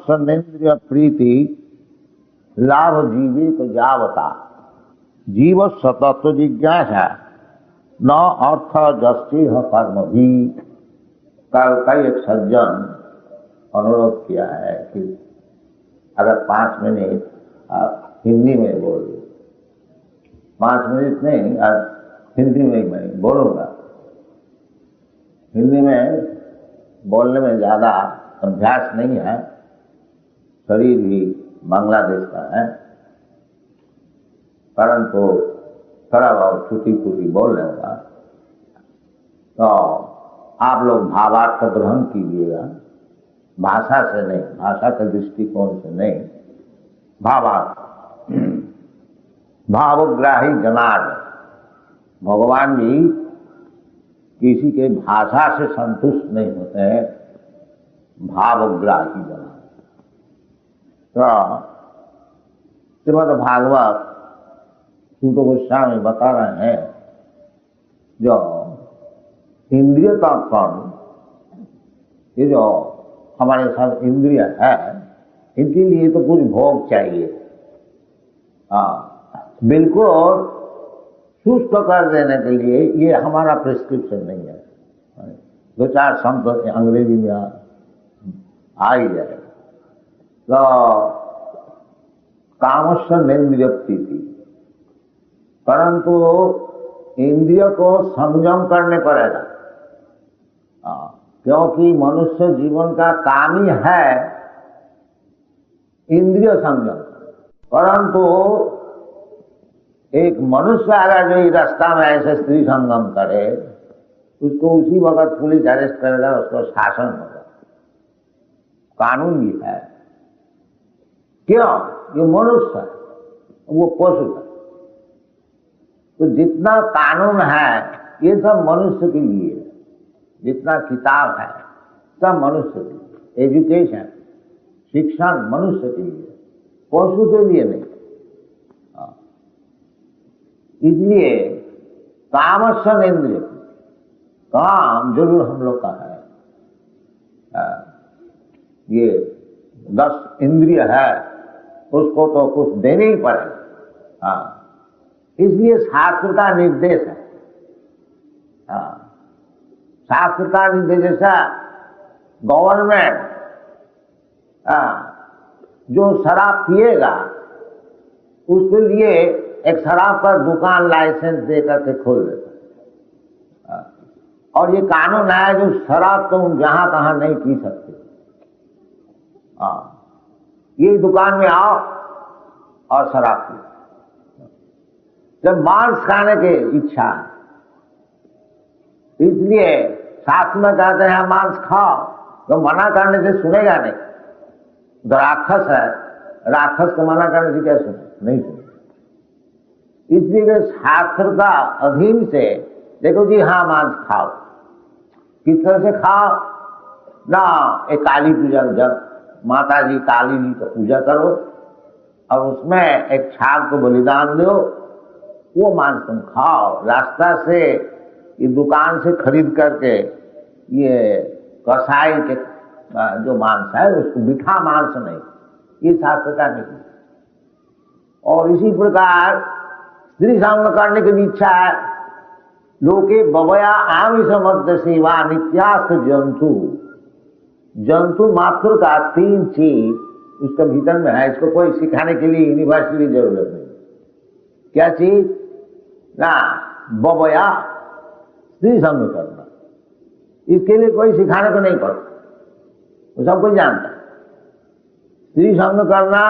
सन्नेन्द्रिय प्रीति लाभ जीवित जावता जीव सतत्व जिज्ञासा न अर्थ जस्ती कर्म भी। कल का एक सज्जन अनुरोध किया है कि अगर 5 मिनट आप हिंदी में बोल दो। 5 मिनट नहीं, आज हिंदी में मैं बोलूंगा। हिंदी में बोलने में ज्यादा अभ्यास नहीं है, शरीर भी बांग्लादेश का है, परंतु थोड़ा बहुत छुट्टी फूटी बोल लूंगा। तो आप लोग भावार्थ ग्रहण कीजिएगा, भाषा से नहीं, भाषा के दृष्टिकोण से नहीं, भावार्थ। भावग्राही जनार्दन, भगवान जी किसी के भाषा से संतुष्ट नहीं होते हैं, भावग्राही जनार्दन। तो श्रीमद् भागवत सूत गोस्वामी बता रहे हैं, जो इंद्रिय का कर्म, ये जो हमारे सब इंद्रिय है, इनके लिए तो कुछ भोग चाहिए। बिल्कुल सुस्त कर देने के लिए ये हमारा प्रिस्क्रिप्शन नहीं है। 2-4 शब्द अंग्रेजी में आ ही जाए। तो कामस्य नेन्द्रिय प्रीति, परंतु इंद्रिय को संयम करने पड़ेगा, क्योंकि मनुष्य जीवन का काम ही है इंद्रिय संयम। परंतु एक मनुष्य अगर जो रास्ता में ऐसे स्त्री संगम करे, उसको उसी वक्त पुलिस अरेस्ट करेगा, उसको शासन होगा, कानून भी है। क्यों? ये मनुष्य है, वो पशु है। तो जितना कानून है ये सब मनुष्य के लिए है, जितना किताब है सब मनुष्य के लिए, एजुकेशन शिक्षण मनुष्य के लिए, पशु के लिए नहीं। इसलिए कामस्य नेन्द्रिय, काम जरूर हम लोग का है। ये 10 इंद्रिय है, उसको तो कुछ देने ही पड़ेगा। इसलिए शास्त्र का निर्देश है। शास्त्र का निर्देश जैसा गवर्नमेंट जो शराब पिएगा उसके लिए एक शराब का दुकान लाइसेंस दे करके खोल देता। और ये कानून है जो शराब तुम जहां तहां नहीं पी सकते। ये दुकान में आओ और शराब पी। जब मांस खाने की इच्छा है, इसलिए शास्त्र में कहते हैं मांस खाओ, तो मना करने से सुनेगा नहीं। तो राक्षस है, राक्षस को मना करने से क्या सुने? नहीं सुने। इसलिए शास्त्र का अधीन से देखो जी, हाँ मांस खाओ। किस तरह से खाओ ना? एक काली पूजा, जब माता जी काली जी को पूजा करो और उसमें एक छाग को बलिदान दो, वो मांस तुम खाओ। रास्ता से ये दुकान से खरीद करके ये कसाई के जो मांस है उसको मीठा मांस नहीं, ये शास्त्र का नहीं। और इसी प्रकार स्त्री संग करने की भी इच्छा है। लोके बबया आमिष मध्य सेवा नित्यास्त जंतु, जंतु मात्र का 3 चीज उसके भीतर में है। इसको कोई सिखाने के लिए यूनिवर्सिटी की जरूरत नहीं। क्या चीज? ना बबया, स्त्री संग करना, इसके लिए कोई सिखाने को नहीं पड़ता, वो सब कुछ जानता है। स्त्री संग करना,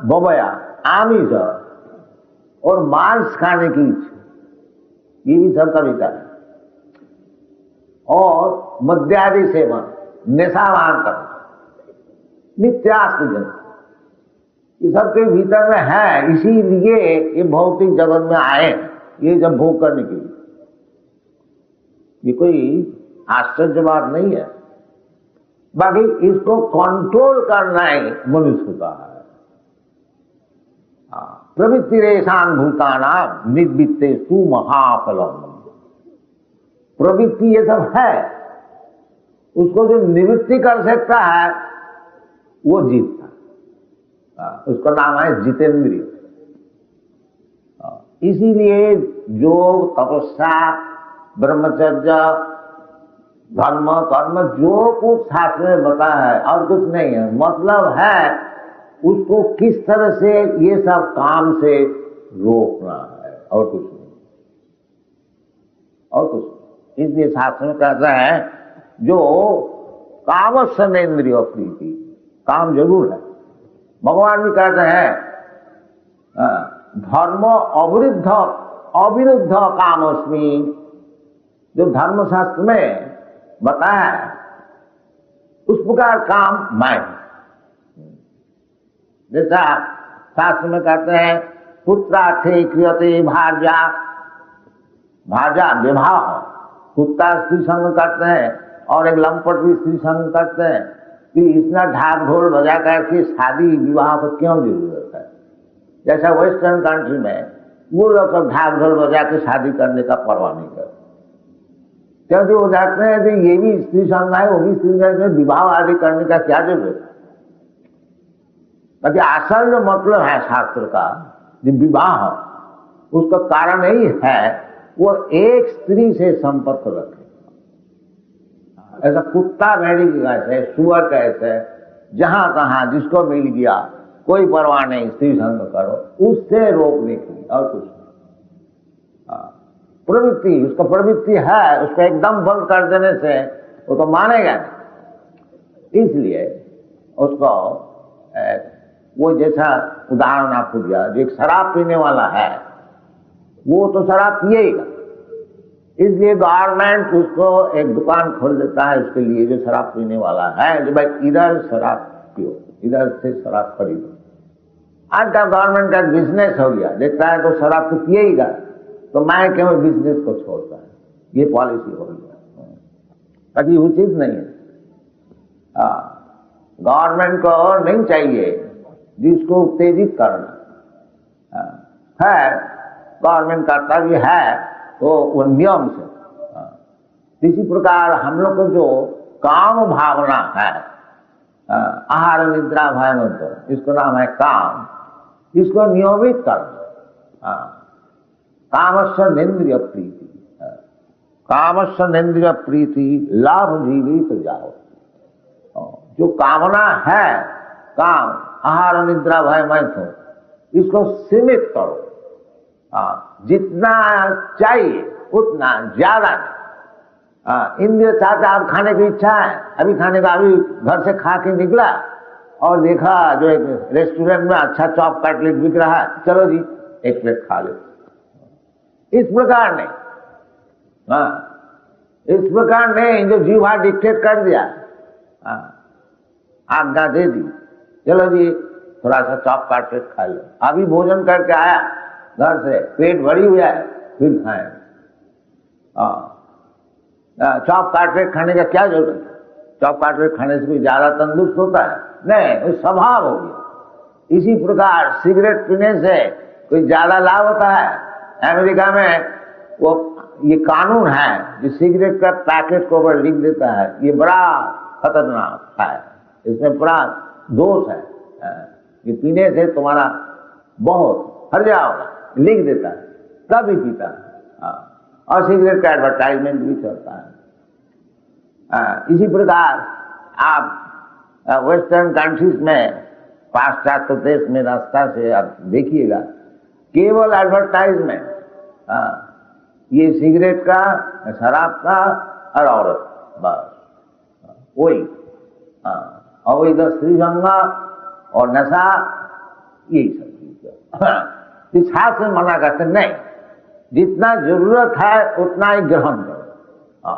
बबया, आमिष और मांस खाने की इच्छा, ये भी सबका विकार है। और मद्यादि सेवन, नेशावान करना, नित्यास्त जंतु, ये सबके भीतर में है। इसीलिए ये भौतिक जगत में आए, ये जब भोग करने के लिए। ये कोई आश्चर्य बात नहीं है। बाकी इसको कंट्रोल करना ही मनुष्य का है। प्रवृत्ति रेशान भूताना निर्वित्तेषु महाफलम, प्रवृत्ति ये सब है, उसको जो निवृत्ति कर सकता है वो जीत था। उसका नाम है जितेंद्रिय। इसीलिए योग, तपस्या, ब्रह्मचर्य, धर्म, कर्म जो कुछ शास्त्र में बताया है और कुछ नहीं है, मतलब है उसको किस तरह से ये सब काम से रोकना है और कुछ नहीं, और कुछ नहीं। इसलिए शास्त्र में कहते हैं जो कामस्य इंद्रिय प्रीति, काम जरूर है। भगवान भी कहते हैं धर्म अविरुद्ध अविरुद्ध कामस्मि, जो धर्मशास्त्र में बताया है उस प्रकार काम मैं। जैसा शास्त्र में कहते हैं पुत्रार्थे क्रियते भार्या, भार्या विवाह, कुत्ता स्त्री संग करते हैं और एक लंपट भी स्त्री संग करते हैं, कि इतना ढाक ढोल बजा करके शादी विवाह को क्यों जरूरत है। जैसा वेस्टर्न कंट्री में वो लोग सब ढाक ढोल बजा के शादी करने का परवाह नहीं करते, क्योंकि वो जानते हैं कि ये भी स्त्री संग है, वो भी स्त्री संग है, विवाह आदि करने का क्या जरूरत है। ताकि असल जो मतलब है शास्त्र का जो विवाह, उसका कारण यही है वो एक स्त्री से संपर्क रखे। ऐसा कुत्ता भेड़ी कैसे, सुअर कैसे, जहां कहां जिसको मिल गया कोई परवाह नहीं, स्त्री संग करो, उससे रोकने की और कुछ नहीं। प्रवृत्ति, उसका प्रवृत्ति है, उसको एकदम बंद कर देने से वो तो मानेगा नहीं। इसलिए उसको वो जैसा उदाहरण आपको दिया, जो एक शराब पीने वाला है वो तो शराब पिएगा, इसलिए गवर्नमेंट उसको एक दुकान खोल देता है उसके लिए, जो शराब पीने वाला है, जो भाई इधर शराब पियो, इधर से शराब खरीदो। आज का गवर्नमेंट का बिजनेस हो गया, देखता है तो शराब तो पिएगा, तो मैं क्यों बिजनेस को छोड़ता है, ये पॉलिसी हो गया, ताकि उचित नहीं है। गवर्नमेंट को नहीं चाहिए जिसको उत्तेजित करना है, गवर्नमेंट कर्तव्य है तो वो नियम से। इसी प्रकार हम लोग को जो काम भावना है, आहार निद्रा भय मत, इसको नाम है काम, इसको नियमित करना। कामस्य नेन्द्रिय प्रीति, कामस्य नेन्द्रिय प्रीति लाभ जीवित जाओ। जो कामना है, काम, आहार निद्रा भय मत, इसको सीमित करो। जितना चाहिए उतना, ज्यादा नहीं। इंद्रिय चाहता, आप खाने की इच्छा है, अभी खाने का, अभी घर से खा के निकला और देखा जो एक रेस्टोरेंट में अच्छा चॉप कटलेट बिक रहा है, चलो जी एक प्लेट खा लो। इस प्रकार नहीं, इस प्रकार नहीं, जो जीवा डिक्टेट कर दिया, आज्ञा दे दी, चलो जी थोड़ा सा चॉप कटलेट खा लो, अभी भोजन करके आया घर से, पेट भरी हुआ है, फिर खाए। चॉप कटलेट खाने का क्या जरूरत है? चॉप कटलेट खाने से कोई ज्यादा तंदुरुस्त होता है? नहीं, वो स्वभाव हो गया। इसी प्रकार सिगरेट पीने से कोई ज्यादा लाभ होता है? अमेरिका में वो ये कानून है जो सिगरेट का पैकेट को ऊपर लिख देता है, ये बड़ा खतरनाक है, इसमें बड़ा दोष है, ये पीने से तुम्हारा बहुत हर जाओगा, लिख देता है, तभी पीता है। और सिगरेट का एडवर्टाइजमेंट भी चलता है। इसी प्रकार आप वेस्टर्न कंट्रीज में, पाश्चात्य देश में रास्ता से आप देखिएगा, केवल एडवर्टाइजमेंट, ये सिगरेट का, शराब का और औरत, बस वही। और वही तो श्रीगंगा और नशा, यही सब चीज। इस हाथ से मना करते नहीं, जितना जरूरत है उतना ही ग्रहण करो।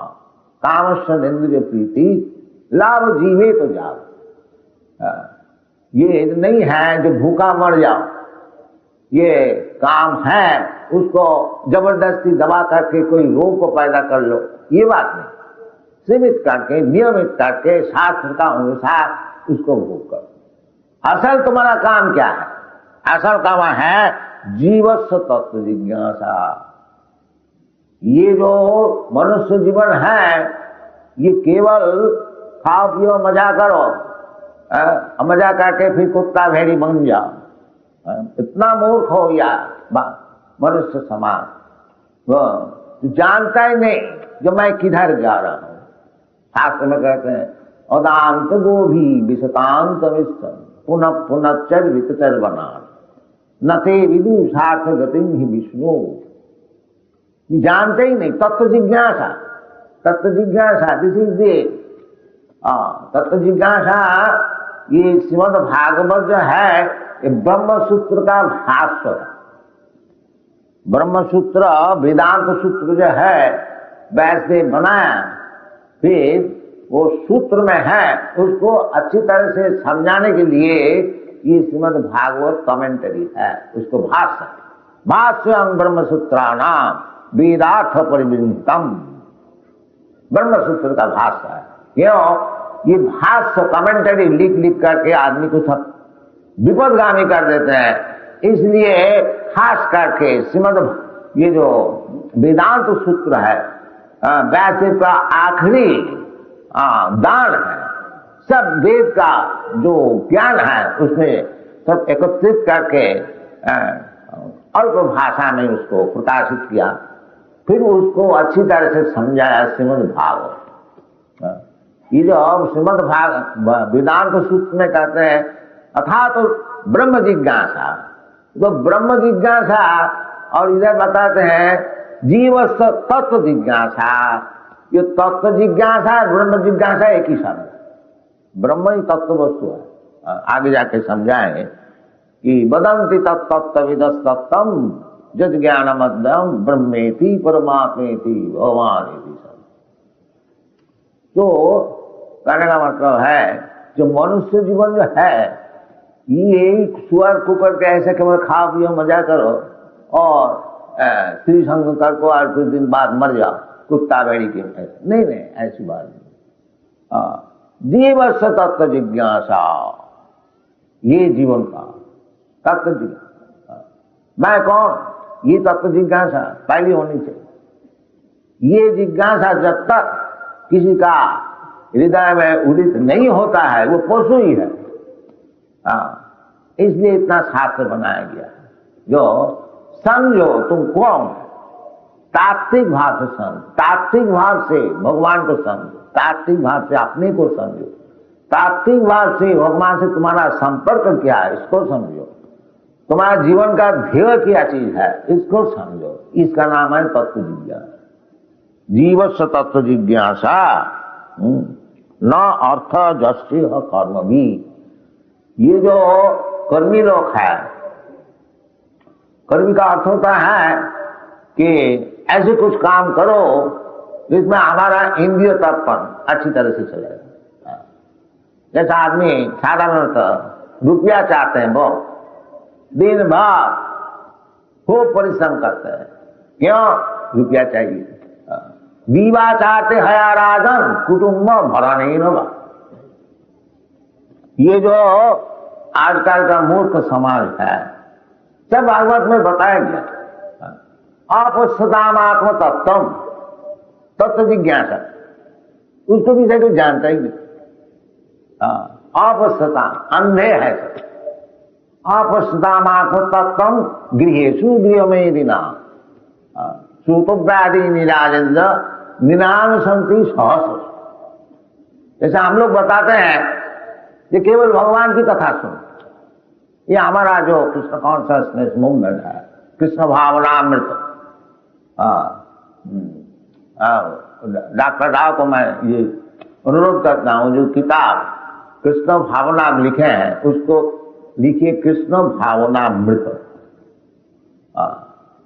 कामस्य इंद्रिय प्रीति लाभ जीवे तो जाओ। ये नहीं है जो भूखा मर जाओ, ये काम है उसको जबरदस्ती दबा करके कोई रोग को पैदा कर लो, ये बात नहीं। सीमित करके, नियमित करके, शास्त्र का अनुसार उसको भोग करो। असल तुम्हारा काम क्या है? असल काम है जीवस्व तत्व जिज्ञासा। ये जो मनुष्य जीवन है, ये केवल खाओ पियो मजा करो, मजा करके फिर कुत्ता भेड़ी बन जाओ। इतना मूर्ख हो या मनुष्य समाज, वो जानता ही नहीं जो मैं किधर जा रहा हूं। शास्त्र में कहते हैं अदांत गोभी विशतांत विस्तम पुनः पुनश्चर वितचर बना न ते विदुषार्थ गति ही विष्णु। जानते ही नहीं। तत्व जिज्ञासा, तत्व जिज्ञासा, दिस इज द तत्व जिज्ञासा। ये श्रीमद् भागवत जो है ये ब्रह्म सूत्र का भाष्य है। ब्रह्म सूत्र वेदांत सूत्र जो है वैसे बनाया, फिर वो सूत्र में है, उसको अच्छी तरह से समझाने के लिए ये श्रीमद् भागवत कमेंटरी है, उसको भाष्य। भाष्यं ब्रह्म सूत्राणाम वेदार्थ परिवृतम, ब्रह्म सूत्र का भाष्य है। क्यों? ये भाष्य कमेंटरी लिख लिख करके आदमी को सब विपदगामी कर देते हैं। इसलिए खास करके श्रीमद् ये जो वेदांत सूत्र है वैसे का आखिरी दान है। सब वेद का जो ज्ञान है उसमें सब एकत्रित करके अल्प भाषा में उसको प्रकाशित किया, फिर उसको अच्छी तरह से समझाया श्रीमद् भागवत। ये जो श्रीमद् भागवत वेदांत सूत्र में कहते हैं अथा तो ब्रह्म जिज्ञासा, तो ब्रह्म जिज्ञासा, और इधर बताते हैं जीव तत्व जिज्ञासा। ये तत्व जिज्ञासा ब्रह्म जिज्ञासा एक ही शब्द, ब्रह्म ही तत्व वस्तु है। आगे जाके समझाएंगे कि वदंति तत्तत्विदस्तत्तम जद ज्ञानमद्यम ब्रह्मेति परमात्मेति भगवानेति। तो कहने का मतलब है जो मनुष्य जीवन जो है ये सुअर कुकर के ऐसे केवल खा पियो मजा करो और स्त्री संग कर को और कुछ दिन बाद मर जाओ कुत्ता भेड़ी के ऐसे नहीं, ऐसी बात नहीं। जीव तत्व जिज्ञासा, ये जीवन का तत्व जिज्ञासा। मैं कौन? ये तत्व जिज्ञासा पहली होनी चाहिए। ये जिज्ञासा जब तक किसी का हृदय में उदित नहीं होता है वो पशु ही है। इसलिए इतना शास्त्र बनाया गया है। जो समझो तुम कौन, तात्विक भाव से समझो, तात्विक भाव से भगवान को समझो, तात्विक भाव से अपने को समझो, तात्विक भाव से भगवान से तुम्हारा संपर्क क्या है इसको समझो, तुम्हारा जीवन का ध्येय क्या चीज है इसको समझो। इसका नाम है तत्व जिज्ञासा। जीवस्य तत्व जिज्ञासा न अर्थ जस्ति कर्म भी। ये जो कर्मी लोग है, कर्मी का अर्थ होता है कि ऐसे कुछ काम करो जिसमें हमारा इंद्रिय तर्पण अच्छी तरह से चलेगा। जैसा आदमी साधारणतः रुपया चाहते हैं, वो दिन भर खूब परिश्रम करते हैं। क्यों? रुपया चाहिए। दीवा चाहते हया राजन कुटुंब भरा नहीं होगा। ये जो आजकल का मूर्ख समाज है, सब भागवत में बताया गया। अपस्थिताम आत्म तत्व, तत्व जिज्ञासा, उसको भी से कोई जानता ही नहीं। अपस्थिता अंधे है सब। अपस्थिताम आत्म तत्व गृहेषु गृहमेदिना सुतव्यादि निराजेन्द्र निनानुसंति सहस्र। जैसे हम लोग बताते हैं ये केवल भगवान की कथा सुन, ये हमारा जो कृष्ण कॉन्शियसनेस मूवमेंट है, कृष्ण भावनामृत, डॉक्टर राव को मैं ये अनुरोध करता हूं जो किताब कृष्ण भावना लिखे हैं उसको लिखिए कृष्ण भावनामृत।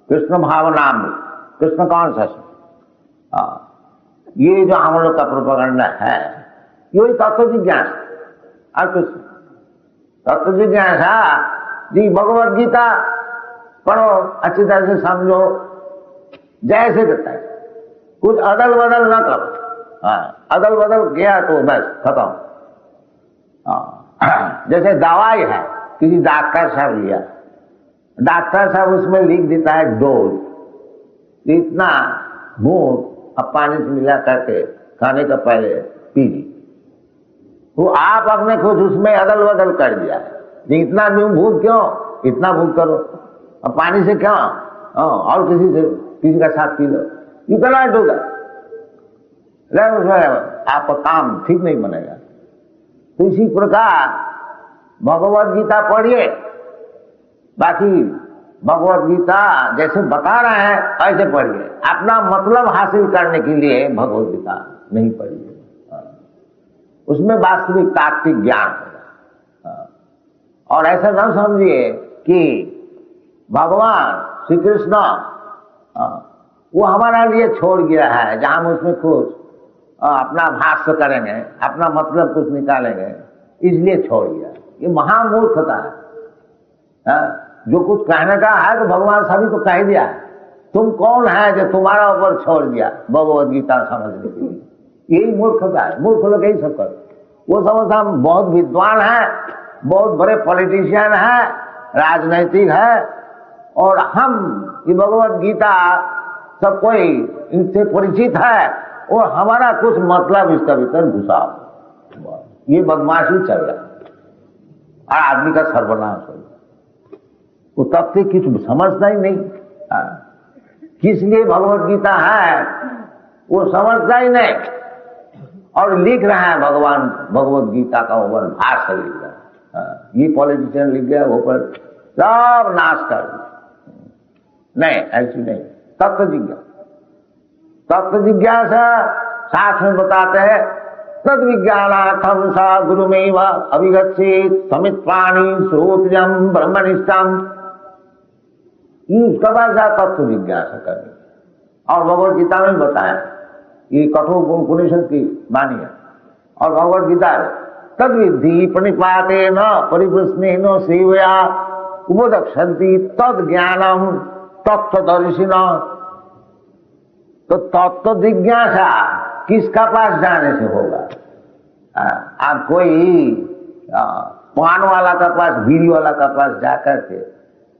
कृष्ण भावनामृत, कृष्ण कॉन्शियसनेस। ये जो हम लोग का प्रोपेगेंडा है यही तत्व जिज्ञासा। और कुछ तत्व जिज्ञासा जी भगवत गीता पढ़ो, अच्छी तरह से समझो, जैसे करता है, कुछ अदल बदल न करो। अदल बदल किया तो बस खत्म। जैसे दवाई है, किसी डॉक्टर साहब लिया, डॉक्टर साहब उसमें लिख देता है डोज, इतना बूंद अब पानी से मिला करके खाने का पहले पी ली। तो आप अपने खुद उसमें अदल बदल कर दिया है। इतना भूख क्यों, इतना भूख करो, अब पानी से क्या, और किसी का साथ P low, you can do that. उसमें आपका काम ठीक नहीं बनेगा। तो इसी प्रकार भगवत गीता पढ़िए, बाकी भगवत गीता जैसे बता रहे हैं ऐसे पढ़िए, अपना मतलब हासिल करने के लिए भगवत गीता नहीं पढ़िए। उसमें वास्तविक तात्विक ज्ञान होगा। और ऐसा न समझिए कि भगवान श्री कृष्ण वो हमारा लिए छोड़ गया है, जहां हम उसमें कुछ अपना भाष्य करेंगे, अपना मतलब कुछ निकालेंगे, इसलिए छोड़ गया। ये महामूर्खता है। जो कुछ कहने का है तो भगवान सभी तो कह दिया है। तुम कौन है जो तुम्हारा ऊपर छोड़ दिया भगवत गीता समझने के लिए? यही मूर्खता है। मूर्ख लोग यही सब कर, वो समझता हम बहुत विद्वान हैं, बहुत बड़े पॉलिटिशियन हैं, राजनैतिक है, और हम ये भगवत गीता सब कोई इनसे परिचित है और हमारा कुछ मतलब इसका भीतर घुसा। ये बदमाशी चल रहा है और आदमी का सर्वनाश हो। वो तथ्य कुछ समझता ही नहीं, किस लिए भगवत गीता है वो समझता ही नहीं। और लिख रहे हैं भगवान भगवत गीता का ऊपर भाष्य लिख रहा है। ये पॉलिटिशियन लिख गया ऊपर, सब नाश कर दिया। नहीं, ऐसी नहीं। तत्व जिज्ञासा, तत्व जिज्ञासा शास्त्र में बताते हैं, तद विज्ञानार्थम सा गुरुमेव अभिगच्छेत समित्वाणी श्रोत्रजम ब्रह्मनिष्ठम। उसका बाद तत्व जिज्ञासा करनी। और भगवत गीता में बताया, ये कठोर उपनिषद की वाणी है। और भगवत गीता तद विद्धि प्रणिपाते न परिप्रश्ने न सेवया उपदक्षन्ति तद ज्ञानम तत्वदर्शिन। तो तत्व जिज्ञासा किसका पास जाने से होगा? आप कोई पान वाला का पास, बीड़ी वाला का पास जाकर के,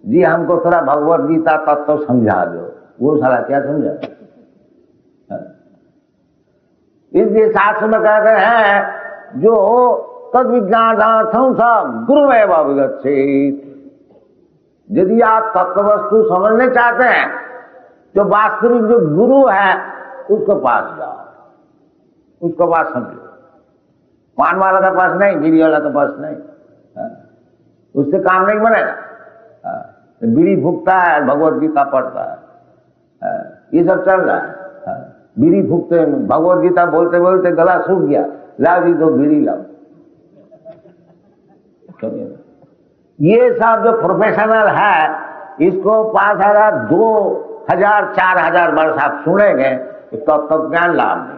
जी हमको थोड़ा भगवत गीता तत्व समझा दो, वो साला क्या समझा? इसलिए शास्त्र में कहते हैं जो तद विज्ञानार्थम सा गुरुमेव अभिगच्छेत। यदि आप तत्व वस्तु समझने चाहते हैं तो वास्तविक जो गुरु है उसको पास जाओ, उसको पास समझो। पान वाला का पास नहीं, बीड़ी वाला का पास नहीं, उससे काम नहीं बनेगा। बीड़ी फूकता है, भगवत गीता पढ़ता है, ये सब चल रहा है। बीड़ी फूकते, भगवत गीता बोलते बोलते गला सूख गया, लाओ जी दो बीड़ी लाओ। ये सब जो प्रोफेशनल है, इसको 5,000, 2,000, 4,000 वर्ष आप सुनेंगे तो तब ज्ञान लाभ नहीं।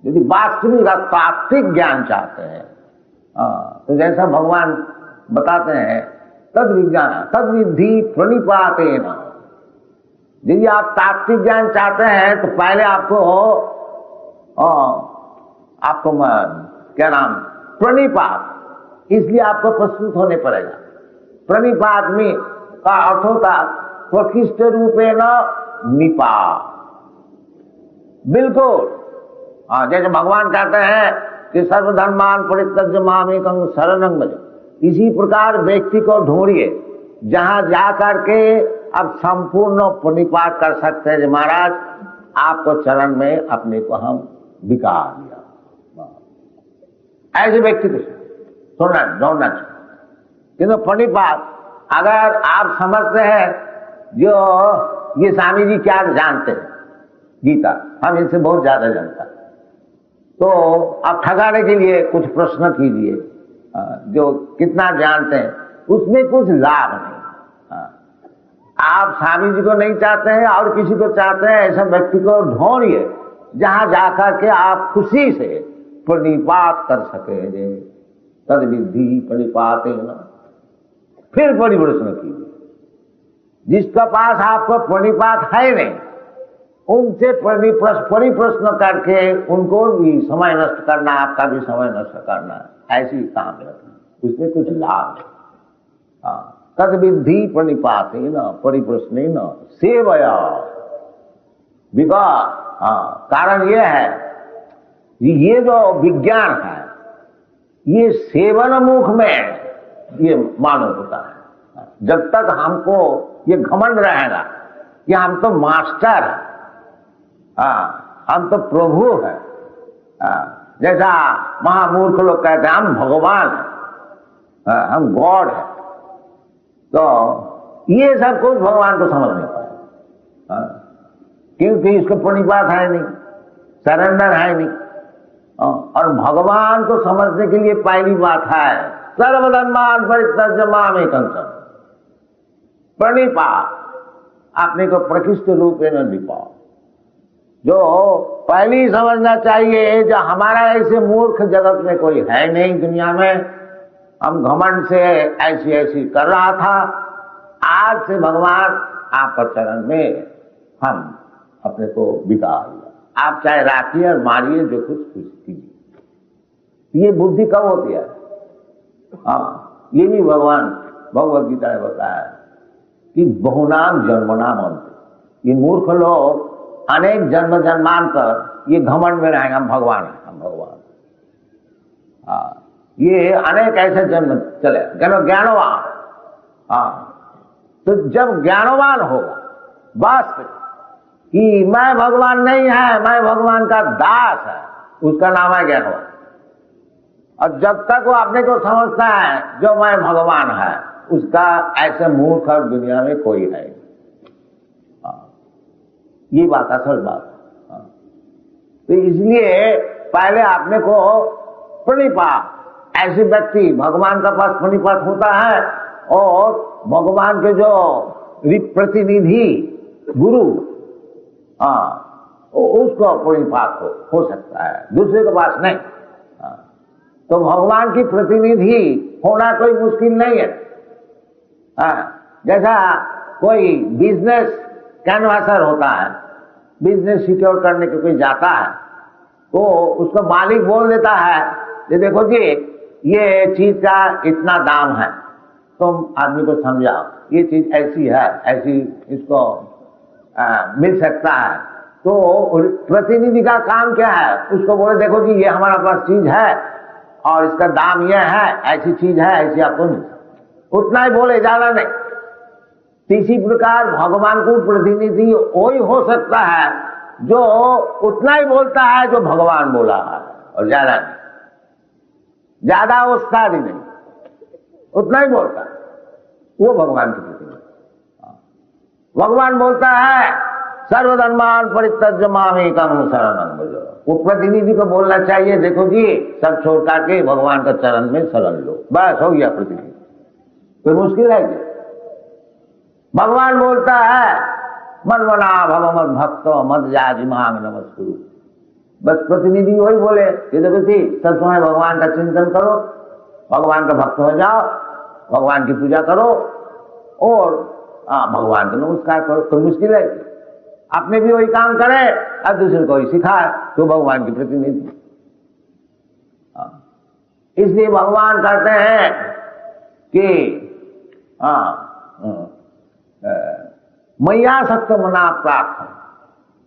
यदि वास्तविक तात्विक ज्ञान चाहते हैं तो जैसा भगवान बताते हैं, तद विज्ञान तद विद्धि प्रणिपाते न। यदि आप तात्विक ज्ञान चाहते हैं तो पहले आपको क्या नाम, प्रणिपात, इसलिए आपको प्रस्तुत होने पड़ेगा। प्रणिपात में का अर्थ होता प्रकृष्ट रूपे न निपा। बिल्कुल जैसे भगवान कहते हैं कि सर्वधर्मान परित्यज्य मामेकं शरणं भज, इसी प्रकार व्यक्ति को ढूंढिए जहां जाकर के अब संपूर्ण प्रणिपात कर सकते हैं। महाराज आपको चरण में अपने को हम बिका दिया। ऐसे व्यक्ति को सुनना ढूंढना चाहिए। किंतु प्रणिपात अगर आप समझते हैं जो ये स्वामी जी क्या जानते हैं गीता, हम इनसे बहुत ज्यादा जानता है, तो आप ठगाने के लिए कुछ प्रश्न कीजिए जो कितना जानते हैं, उसमें कुछ लाभ नहीं। आप स्वामी जी को नहीं चाहते हैं और किसी को चाहते हैं, ऐसा व्यक्ति को ढूंढिए जहां जाकर के आप खुशी से प्रणिपात कर सके। तद विद्धि प्रणिपाते न, फिर परिप्रश्न कीजिए। जिसका पास आपको प्रणिपात है नहीं, उनसे परिप्रश्न करके उनको भी समय नष्ट करना, आपका भी समय नष्ट करना, ऐसी काम रखना, उसमें कुछ लाभ है। तद विद्धि प्रणिपाते न परिप्रश्ने न सेवया। कारण यह है ये जो विज्ञान है ये सेवन मुख में ये मालूम होता है। जब तक हमको ये घमंड रहेगा कि हम तो मास्टर है, हम तो प्रभु है, जैसा महामूर्ख लोग कहते हैं हम भगवान है, हम गॉड है, तो ये सब कुछ भगवान को समझ नहीं पाए, क्योंकि इसको प्रणिपात है नहीं, सरेंडर है नहीं। और भगवान को समझने के लिए पहली बात है सर्वधर्मान परित्यज्य मामेकं शरणं, प्रणिपात, अपने को प्रकृष्ट रूप में निपाओ। जो पहली समझना चाहिए, जो हमारा ऐसे मूर्ख जगत में कोई है नहीं दुनिया में, हम घमंड से ऐसी ऐसी कर रहा था, आज से भगवान आपका चरण में हम अपने को बिता लिया। आप चाहे राखिए और मारिए, जो कुछ कीजिए। ये बुद्धि कब होती है? ये भी भगवान भगवद गीता ने बताया कि बहुनाम जन्मनाम अंत। ये मूर्ख लोग अनेक जन्म जन्मांतर ये घमंड में रहेंगे, हम भगवान हैं, हम भगवान। ये अनेक ऐसे जन्म चले ज्ञानवान। तो जब ज्ञानवान होगा वास्तविक कि मैं भगवान नहीं है, मैं भगवान का दास है, उसका नाम है ज्ञानवान। और जब तक वो अपने को समझता है जो मैं भगवान है, उसका ऐसे मूर्ख और दुनिया में कोई है। ये बात असल बात है। तो इसलिए पहले अपने को प्रणिपात, ऐसे व्यक्ति भगवान का पास प्रणिपात होता है, और भगवान के जो प्रतिनिधि गुरु, उसको प्रणिपात हो सकता है, दूसरे के पास नहीं। तो भगवान की प्रतिनिधि होना कोई मुश्किल नहीं है। जैसा कोई बिजनेस कैनवासर होता है, बिजनेस सिक्योर करने के कोई जाता है, तो उसको मालिक बोल देता है कि देखो जी ये चीज का इतना दाम है, तुम आदमी को समझाओ, ये चीज ऐसी है, ऐसी इसको मिल सकता है। तो प्रतिनिधि का काम क्या है? उसको बोले देखो जी ये हमारा पास चीज है और इसका दाम यह है, ऐसी चीज है, ऐसी आपको नहीं, उतना ही बोले, ज्यादा नहीं। इसी प्रकार भगवान को प्रतिनिधि वही हो सकता है जो उतना ही बोलता है जो भगवान बोला है, और ज्यादा नहीं, ज्यादा उस्ताद ही नहीं, उतना ही बोलता है, वो भगवान की प्रतिनिधि। भगवान बोलता है सर्वधर्मान परित्यज्य मामेकं शरणं व्रज। वो प्रतिनिधि को बोलना चाहिए देखो जी सब छोड़ के भगवान का चरण में शरण लो, बस हो गया प्रतिनिधि। कोई मुश्किल है क्या? भगवान बोलता है मन्मना भव मद भक्त मद याजि मांग नमस्कुरु। बस प्रतिनिधि वही बोले कि देखो जी सब समय भगवान का चिंतन करो, भगवान का भक्त हो जाओ, भगवान की पूजा करो और भगवान को नमस्कार करो। कोई मुश्किल है? आपने भी वही काम करे और दूसरे को ही सिखाए, तो भगवान की प्रतिनिधि। इसलिए भगवान कहते हैं कि मैया सक्त मना प्राप्त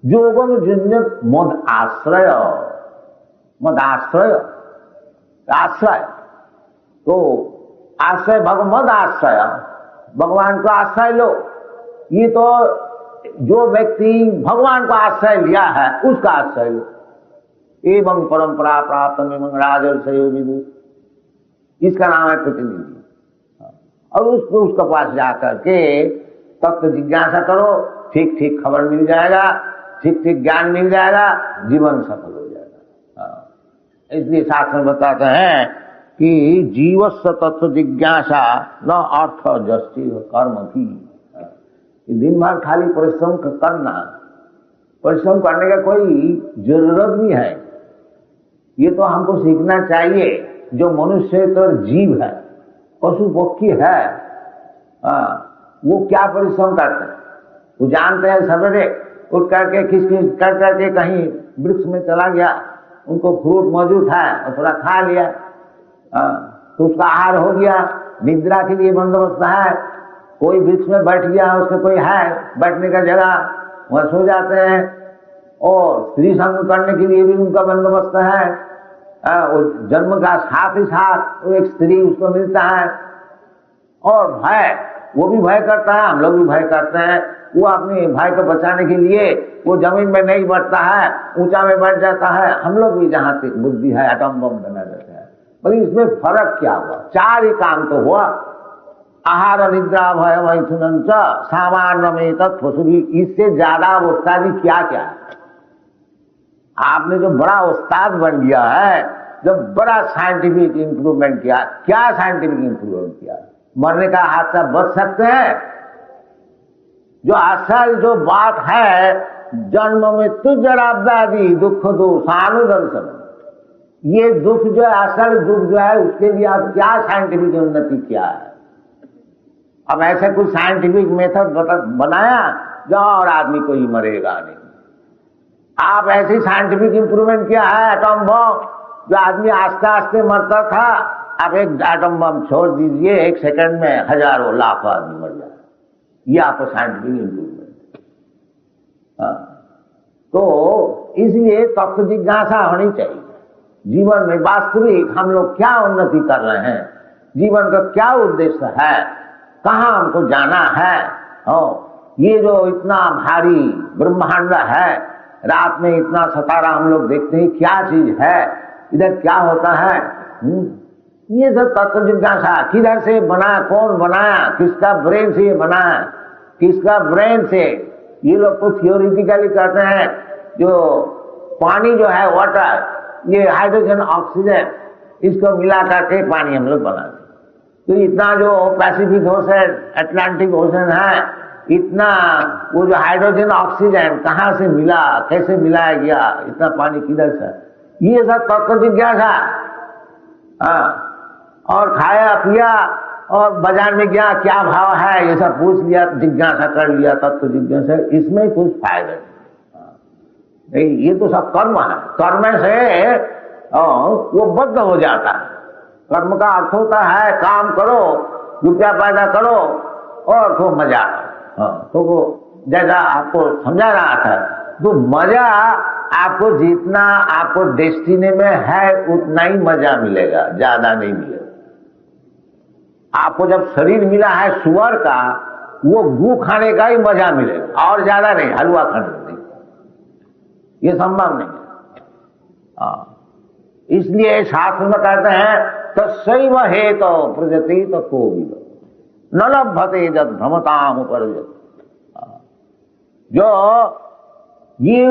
जोगम जुंजत मद आश्रय। मद आश्रय, आश्रय तो आश्रय मद आश्रय, भगवान को आश्रय लो। ये तो जो व्यक्ति भगवान को आश्रय लिया है उसका आश्रय लो। एवं परंपरा प्राप्त एवं राजर्षयो विदु, इसका नाम है प्रतिनिधि। और उसके पास जाकर के तत्व जिज्ञासा करो, ठीक ठीक खबर मिल जाएगा, ठीक ठीक ज्ञान मिल जाएगा, जीवन सफल हो जाएगा। इसलिए शास्त्र बताते हैं कि जीवस्य तत्व जिज्ञासा न अर्थ जस्ति कर्म भी। दिन भर खाली परिश्रम करना, परिश्रम करने का कोई जरूरत नहीं है। ये तो हमको सीखना चाहिए। जो मनुष्य तो जीव है, पशु पक्षी है, वो क्या परिश्रम करते हैं? वो जानते हैं सवेरे उठ करके खिसखिस कर करके कहीं वृक्ष में चला गया, उनको फ्रूट मौजूद है और थोड़ा खा लिया, तो उसका आहार हो गया। निद्रा के लिए बंदोबस्त है, कोई वृक्ष में बैठ गया, उसके कोई है बैठने का जगह, वहां सो जाते हैं। और स्त्री संग करने के लिए भी उनका बंदोबस्त है। वो जन्म का साथ ही साथ वो एक स्त्री उसको मिलता है। और भय, वो भी भय करता है, हम लोग भी भय करते हैं। वो अपने भाई को बचाने के लिए वो जमीन में नहीं बढ़ता है, ऊंचा में बढ़ जाता है। हम लोग भी जहां से बुद्धि है एटम बम बना देते हैं। पर इसमें फर्क क्या हुआ? चार ही काम तो हुआ, आहार निद्रा भय मैथुन सामान्य में तत्वसुभी। इससे ज्यादा उस्तादी क्या क्या है? आपने जो बड़ा उस्ताद बन गया है, जो बड़ा साइंटिफिक इंप्रूवमेंट किया, क्या साइंटिफिक इंप्रूवमेंट किया? मरने का हादसा बच सकते हैं? जो असल जो बात है, जन्म में तु जरा व्याधि दुख दो सानुदर्शन, ये दुख जो है, असल दुख जो है, उसके लिए आप क्या साइंटिफिक उन्नति किया है? अब ऐसे कुछ साइंटिफिक मेथड बनाया जो और आदमी कोई मरेगा नहीं। आप ऐसी साइंटिफिक इंप्रूवमेंट किया है, एटम बम, जो आदमी आस्ते आस्ते मरता था, आप एक एटम बम छोड़ दीजिए, 1 सेकंड में हजारों लाखों आदमी मर जाए। ये आपको साइंटिफिक इंप्रूवमेंट। तो इसलिए तत्व जिज्ञासा होनी चाहिए। जीवन में वास्तविक हम लोग क्या उन्नति कर रहे हैं, जीवन का क्या उद्देश्य है, कहाँ हमको जाना है। ये जो इतना भारी ब्रह्मांड है, रात में इतना सितारा हम लोग देखते हैं, क्या चीज है, इधर क्या होता है, ये सब तत्व जिज्ञासा। किधर से बना, कौन बनाया, किसका ब्रेन से ये बना है, किसका ब्रेन से? ये लोग तो थियोरिटिकली कहते हैं जो पानी जो है, वाटर, ये हाइड्रोजन ऑक्सीजन, इसको मिला करके पानी हम लोग बनाते। तो इतना जो पैसिफिक ओशन, अटलांटिक ओशन है, इतना वो जो हाइड्रोजन ऑक्सीजन कहाँ से मिला, कैसे मिलाया गया, इतना पानी किधर से? ये सब तत्व जिज्ञासा। और खाया पिया और बाजार में गया, क्या भाव है, ये सब पूछ लिया, जिज्ञासा कर लिया, तत्व जिज्ञासा। इसमें कुछ फायदा नहीं, ये तो सब कर्म है। कर्म से वो बद्ध हो जाता है। कर्म का अर्थ होता है काम करो, रुपया पैदा करो और खूब मजा। तो वो जैसा आपको समझा रहा था, तो मजा आपको जितना आपको डेस्टिनी में है उतना ही मजा मिलेगा, ज्यादा नहीं मिलेगा। आपको जब शरीर मिला है सुअर का, वो गू खाने का ही मजा मिलेगा और ज्यादा नहीं, हलवा खाने का नहीं, ये संभव नहीं है। इसलिए शास्त्र में कहते हैं तस्सैव हेतु प्रजति तो कोविद न लभते जद भ्रमताम उपरजत। जो ये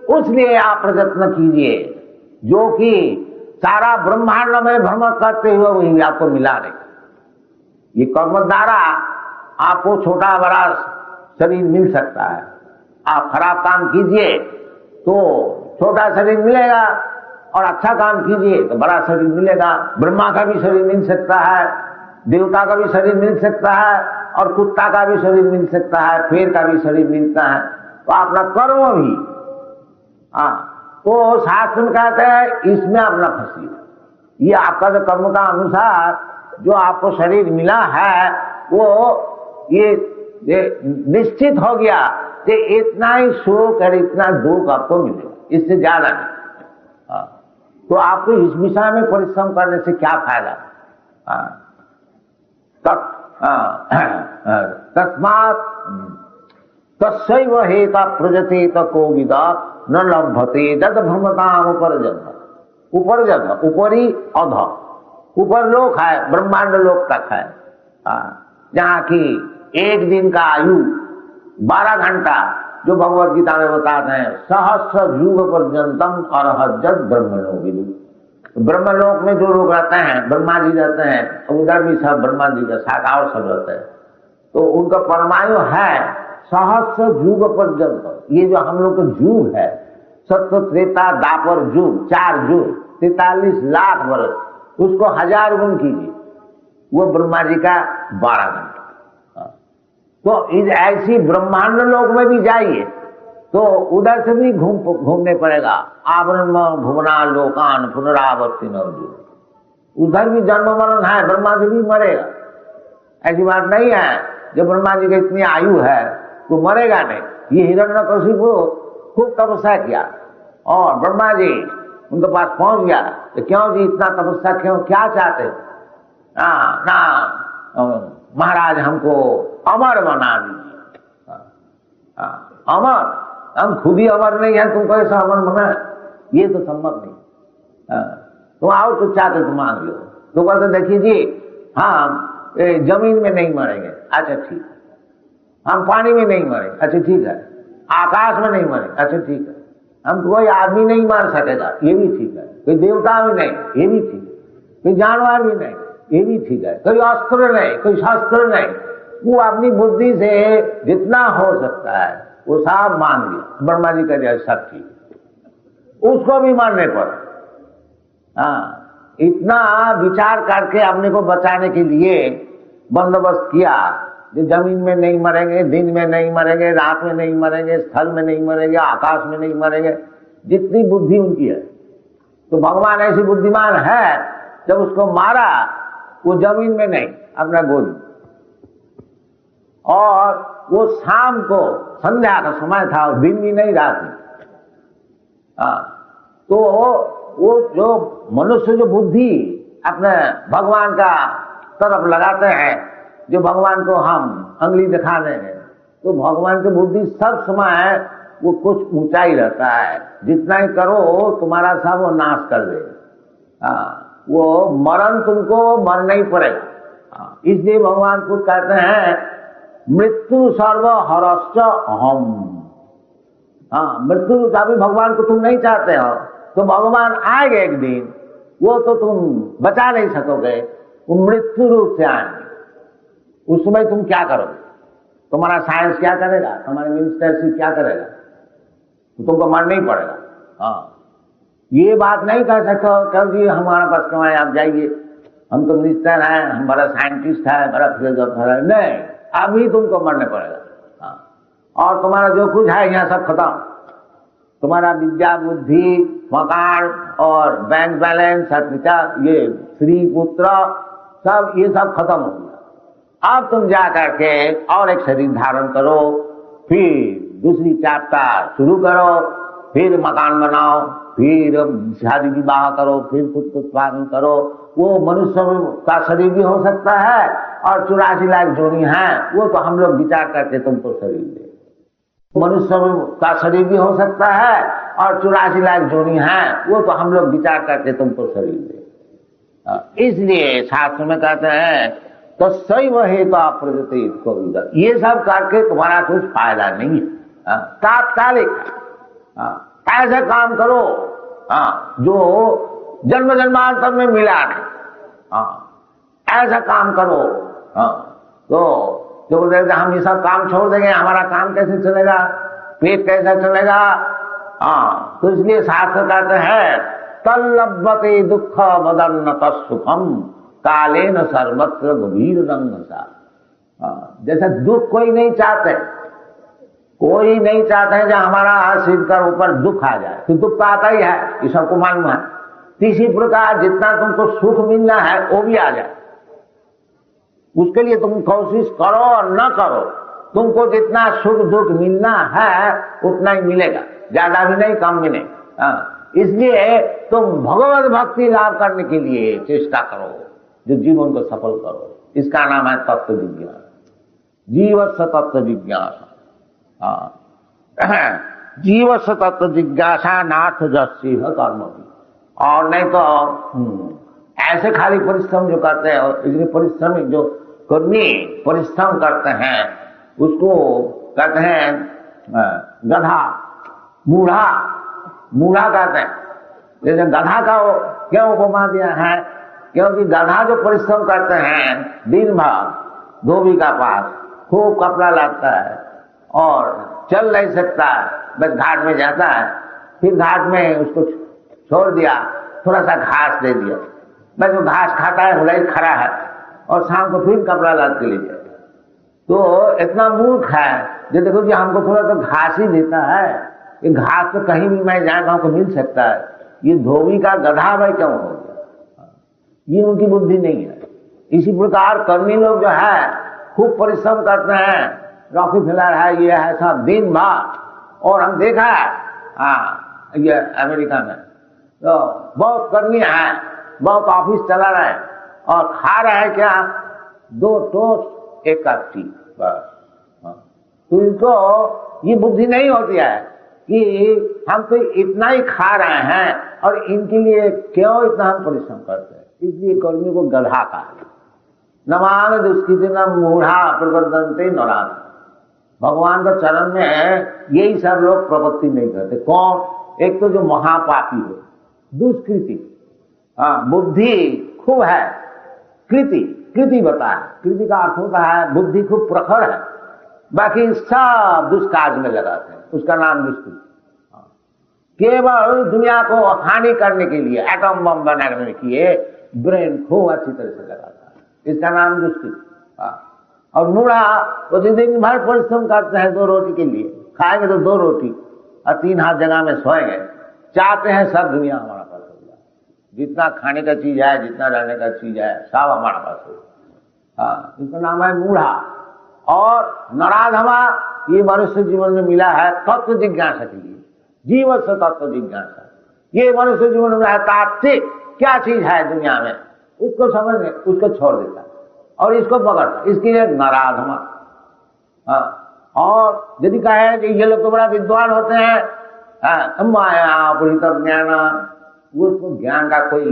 उसलिए आप प्रयत्न कीजिए जो कि सारा ब्रह्मांड में भ्रमण करते हुए वही आपको मिला नहीं। ये कर्म द्वारा आपको छोटा बड़ा शरीर मिल सकता है। आप खराब काम कीजिए तो छोटा शरीर मिलेगा, और अच्छा काम कीजिए तो बड़ा शरीर मिलेगा। ब्रह्मा का भी शरीर मिल सकता है, देवता का भी शरीर मिल सकता है, और कुत्ता का भी शरीर मिल सकता है, शेर का भी शरीर मिलता है। तो अपना कर्म भी तो शास्त्र में कहते हैं इसमें अपना फंसी। ये आपका जो कर्म का अनुसार जो आपको शरीर मिला है, वो ये निश्चित हो गया कि इतना ही सुख और इतना दुख आपको मिलेगा, इससे ज्यादा नहीं। तो आपको इस विषय में परिश्रम करने से क्या फायदा? तस्मात् तस्सैव हेता प्रजते कोविद न लभते जद भ्रमताम उपरजत। उपरजत ऊपरी अध, ऊपर लोक है, ब्रह्मांड लोक तक है, जहाँ की एक दिन का आयु 12 घंटा, जो भगवत गीता में बताते हैं सहस्र युग पर्यंतम अरहज्जत ब्रह्मणो विदु। ब्रह्मलोक में जो लोग रहते हैं, ब्रह्मा जी रहते हैं, उधर भी सब ब्रह्मा जी के साथ और सब रहते हैं, तो उनका परमायु है सहस्र युग पर्यंत। ये जो हम लोग का युग है, सत्य त्रेता दापर युग, 4 युग, 43 लाख वर्ष, उसको 1000 गुण कीजिए, वो ब्रह्मा जी का 12 घंटा। तो इस ऐसी ब्रह्मांड लोक में भी जाइए तो उधर से भी घूमने पड़ेगा। आवरण भुवना लोकान पुनरावर्ती नवजुग, उधर भी जन्म मरण है, ब्रह्मा जी भी मरेगा, ऐसी बात नहीं है। जब ब्रह्मा जी की इतनी आयु है तो मरेगा नहीं। ये हिरण्यकशिपु खूब तपस्या किया और ब्रह्मा जी उनके पास पहुंच गया तो क्यों जी इतना तपस्या क्यों, क्या चाहते? ना महाराज हमको अमर बना दीजिए। अमर? हम खुद ही अमर नहीं है, तुमको ऐसा अमर बना, ये तो संभव नहीं। तुम आओ तो चाहते तो मांग लो। तो कहते देखिए जी हम जमीन में नहीं मरेंगे, अच्छा ठीक है। हम पानी में नहीं मरेंगे, अच्छा ठीक है। आकाश में नहीं मरेंगे, अच्छा ठीक है। हम कोई आदमी नहीं मार सकेगा, ये भी ठीक है। कोई देवता भी नहीं, ये भी ठीक है। कोई जानवर भी नहीं, ये भी ठीक है। कोई अस्त्र नहीं, कोई शस्त्र नहीं। वो अपनी बुद्धि से जितना हो सकता है वो सब मान लिया। ब्रह्मा जी का सब ठीक, उसको भी मानने पर इतना विचार करके अपने को बचाने के लिए बंदोबस्त किया जो जमीन में नहीं मरेंगे, दिन में नहीं मरेंगे, रात में नहीं मरेंगे, स्थल में नहीं मरेंगे, आकाश में नहीं मरेंगे। जितनी बुद्धि उनकी है, तो भगवान ऐसी बुद्धिमान है जब उसको मारा वो जमीन में नहीं, अपना गोद, और वो शाम को संध्या का समय था, दिन भी नहीं रात में। तो वो जो मनुष्य जो बुद्धि अपने भगवान का तरफ लगाते हैं, जो भगवान को हम अंगली दिखा रहे हैं, तो भगवान की बुद्धि सब समय वो कुछ ऊंचाई रहता है। जितना ही करो तुम्हारा सब वो नाश कर देगा। वो मरण तुमको मरना ही पड़ेगा। इसलिए भगवान खुद कहते हैं मृत्यु सर्व हरश्च अहम। मृत्यु का भी भगवान को तुम नहीं चाहते हो, तो भगवान आएंगे एक दिन, वो तो तुम बचा नहीं सकोगे, वो मृत्यु रूप से आएंगे। उस समय तुम क्या करोगे? तुम्हारा साइंस क्या करेगा? तुम्हारे मिनिस्टरशिप क्या करेगा? तो तुमको मरना ही पड़ेगा। ये बात नहीं कह सकते क्यों जी हमारा पास क्यों है, आप जाइए, हम तो मिनिस्टर हैं, हम बड़ा साइंटिस्ट है, बड़ा फिलोसोफर है। नहीं, अभी तुमको मरने पड़ेगा। और तुम्हारा जो कुछ है यहाँ सब खत्म। तुम्हारा विद्या, बुद्धि, मकान और बैंक बैलेंस, ये स्त्री पुत्र सब, ये सब खत्म हो गया। अब तुम जा करके और एक शरीर धारण करो, फिर दूसरी चैप्टर शुरू करो, फिर मकान बनाओ, फिर शादी विवाह करो, फिर खुद को उत्पादन करो। वो मनुष्य का शरीर भी हो सकता है, और 84 लाख जोनी है, वो तो हम लोग विचार करके तुमको शरीर दे। मनुष्य का शरीर भी हो सकता है, और 84 लाख जोनी है, वो तो हम लोग विचार करके तुमको शरीर दे। इसलिए शास्त्र में कहते हैं तो सही वही तो अप्रतित को, ये सब करके तुम्हारा कुछ फायदा नहीं है। तात्कालिक ऐसे काम करो जो जन्म जन्मांतर में मिला नहीं। ऐसा काम करो तो जो बोलते हैं हम ये सब काम छोड़ देंगे, हमारा काम कैसे चलेगा, पेट कैसे चलेगा? तो इसलिए शास्त्र कहते हैं तल्लभते दुख मदन्नत सुखम कालेन सर्वत्र गभीर रंगसा। जैसे दुख कोई नहीं चाहते, कोई नहीं चाहते हैं जो हमारा सिर कर ऊपर दुख आ जाए, तो दुख तो आता ही है, ये सबको मालूम है। इसी प्रकार जितना तुमको सुख मिलना है वो भी आ जाए, उसके लिए तुम कोशिश करो और न करो, तुमको जितना सुख दुख मिलना है उतना ही मिलेगा, ज्यादा भी नहीं, कम भी नहीं। इसलिए तुम भगवत भक्ति लाभ करने के लिए चेष्टा करो, जो जीवन को सफल करो। इसका नाम है तत्व जिज्ञासा, जीवस्य तत्व जिज्ञासा। जीवस्य तत्व जिज्ञासा नाथ जस्सी है कर्म भी। और नहीं तो ऐसे खाली परिश्रम जो करते हैं, इसलिए परिश्रम जो कर्मी परिश्रम करते हैं उसको कहते हैं गधा, मूढ़ा, मूढ़ा कहते हैं। जैसे गधा का क्यों उपमा दिया है? क्योंकि गधा जो परिश्रम करते हैं दिन भर धोबी का पास, खूब कपड़ा लाता है और चल नहीं सकता, बस घाट में जाता है, फिर घाट में उसको छोड़ दिया, थोड़ा सा घास दे दिया, बस वो घास खाता है, भलाई खड़ा है, और शाम को फिर कपड़ा लाद के ले जाए। तो इतना मूर्ख है जो देखो जी हमको थोड़ा तो घास ही देता है, ये घास तो कहीं भी मैं जाए हमको मिल सकता है, ये धोबी का गधा भाई क्यों हो गया? ये उनकी बुद्धि नहीं है। इसी प्रकार कर्मी लोग जो है खूब परिश्रम करते हैं, रॉकी फिलर है, ये है सब दिन भर, और हम देखा है हाँ ये अमेरिका में तो बहुत गर्मी है, बहुत ऑफिस चला रहा है और खा रहा है क्या, 2 टोस्ट 1 कप टी बस। हाँ। तो इनको ये बुद्धि नहीं होती है कि हम तो इतना ही खा रहे हैं और इनके लिए क्यों इतना हम परिश्रम करते हैं। इसलिए कर्मी को गधा कहा, न मान दुष्कृति न मूढ़ा प्रवर्तन्ते नरान। भगवान का चरण में यही सब लोग प्रवृत्ति नहीं करते। कौन? एक तो जो महापापी हो, दुष्कृति, बुद्धि खूब है, कृति बताया, कृति का अर्थ होता है बुद्धि खूब प्रखर है, बाकी सब दुष्कार्य में लगाते हैं, उसका नाम दुष्कृति। केवल दुनिया को हानि करने के लिए एटम बम बनाने के लिए ब्रेन खूब अच्छी तरह से लगाता है, इसका नाम दुष्कृति। और मूढ़ा वो दिन भर परिश्रम करते हैं 2 रोटी के लिए, खाएंगे तो 2 रोटी और 3 हाथ जगह में सोएंगे, चाहते हैं सब दुनिया हमारा पास हो जाए, जितना खाने का चीज है, जितना रहने का चीज है, सब हमारा पास हो। हाँ, इसका नाम है मूढ़ा। और नराधमा ये मनुष्य जीवन में मिला है तत्व जिज्ञासा के लिए, जीवन से तत्व जिज्ञासा। ये मनुष्य जीवन में है तात्विक, क्या चीज है दुनिया में उसको समझने, उसको छोड़ देता और इसको पकड़ता, इसके लिए नराधमा। और यदि कहे कि ये लोग तो बड़ा विद्वान होते हैं, माया पुरित ज्ञान, वो उसको ज्ञान का कोई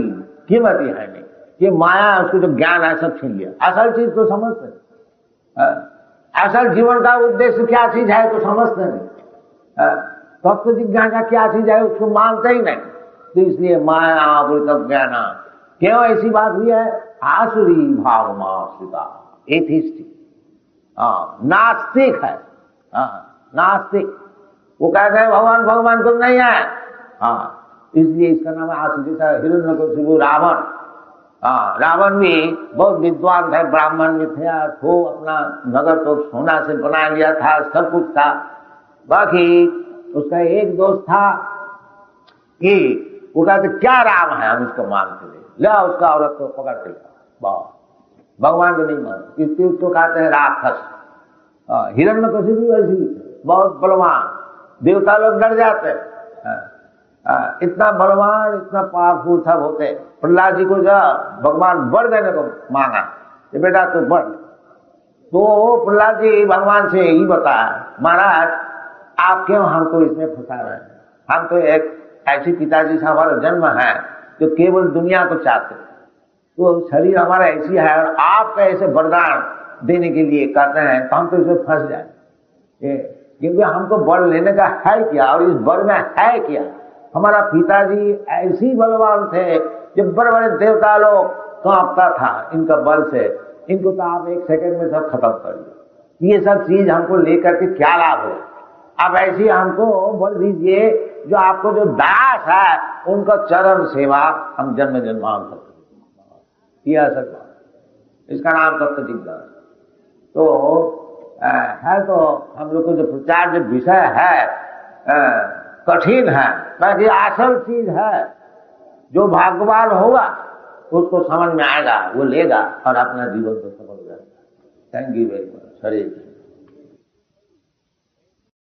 कीमत ही है नहीं, ये माया उसको जो ज्ञान है सब छीन लिया, असल चीज तो समझते नहीं, असल जीवन का उद्देश्य क्या चीज है तो समझते नहीं, तत्व जिज्ञासा क्या चीज है उसको मानते ही नहीं। तो इसलिए माया पुरित ज्ञान, क्यों ऐसी बात हुई है, आसुरी भाव माश्रिता, एथिस्टिक, नास्तिक है, नास्तिक। वो कहते हैं भगवान भगवान कुछ नहीं है, इसलिए इसका नाम है आसुरी। हिरण्यकशिपु रावण, रावण भी बहुत विद्वान थे, ब्राह्मण भी थे, खूब अपना नगर तो सोना से बना लिया था, सब कुछ था, बाकी उसका एक दोस्त था कि वो कहते क्या राम है, हम इसको मानते थे, ले उसका औरत को पकड़ के भगवान को नहीं मानते, इसलिए उसको कहते हैं राक्षस। हिरण्यकशिपु भी वैसे ही थे, बहुत बलवान, देवता लोग डर जाते, इतना बलवान इतना पावरफुल सब होते। प्रहलाद जी को जब भगवान वर देने को मांगा कि बेटा तू बढ़, तो प्रहलाद जी भगवान से यही बताया, महाराज आप क्यों हमको इसमें फंसा रहे हैं, हम तो एक ऐसी पिताजी से हमारा जन्म है जो केवल दुनिया को चाहते, तो शरीर हमारा ऐसी है और आप ऐसे वरदान देने के लिए कहते हैं तो हम तो इसमें फंस जाए, क्योंकि हमको वर लेने का है क्या और इस वर में है क्या। हमारा पिताजी ऐसी बलवान थे, जब बड़े बड़े देवता लोग कांपता था इनका बल से, इनको तो आप 1 सेकंड में सब खत्म कर दिए, ये सब चीज हमको लेकर के क्या लाभ हो। अब ऐसी हमको बोल दीजिए जो आपको जो दास है उनका चरण सेवा हम जन्म जन्मांतर किया सकता, इसका नाम तत्व जिज्ञासा। तो है तो हम लोग को जो प्रचार जो विषय है कठिन है, बाकी असल चीज है, जो भाग्यवान होगा उसको समझ में आएगा, वो लेगा और अपना जीवन को सफल करेगा। Thank you very much. Hare